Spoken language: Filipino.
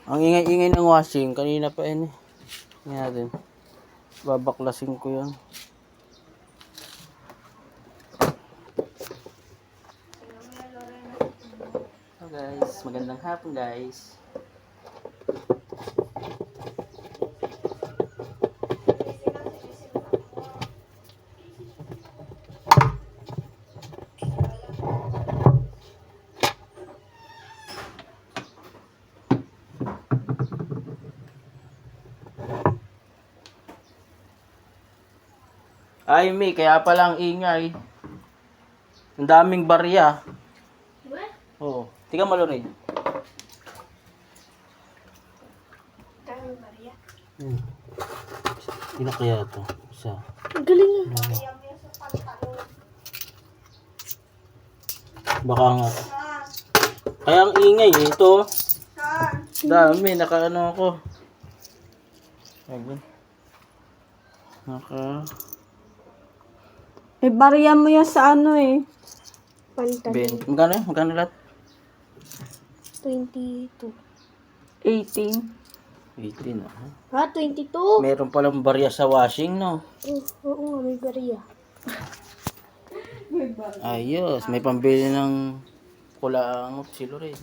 Ang ingay-ingay ng washing. Kanina pa yun eh. Tingnan natin. Babaklasin ko yun. So guys, magandang hapon guys. Ay, May, kaya palang ingay. Ang daming barya. What? Oo. Tingnan mo, Lorraine. Daming barya. Sino kaya ito? Isa. Ang galing ah. Baka nga. Kaya ang ingay eh. Ito. Dami. Nakaano ako. Ayun. Eh, barya mo yan sa ano eh. Pantalon. Magkano yun? Magkano lahat? 22. 18. 18. Ha? 22? Meron palang barya sa washing, no? Oo nga, may barya. Ayos. May pambili ng kulangot si Lorraine.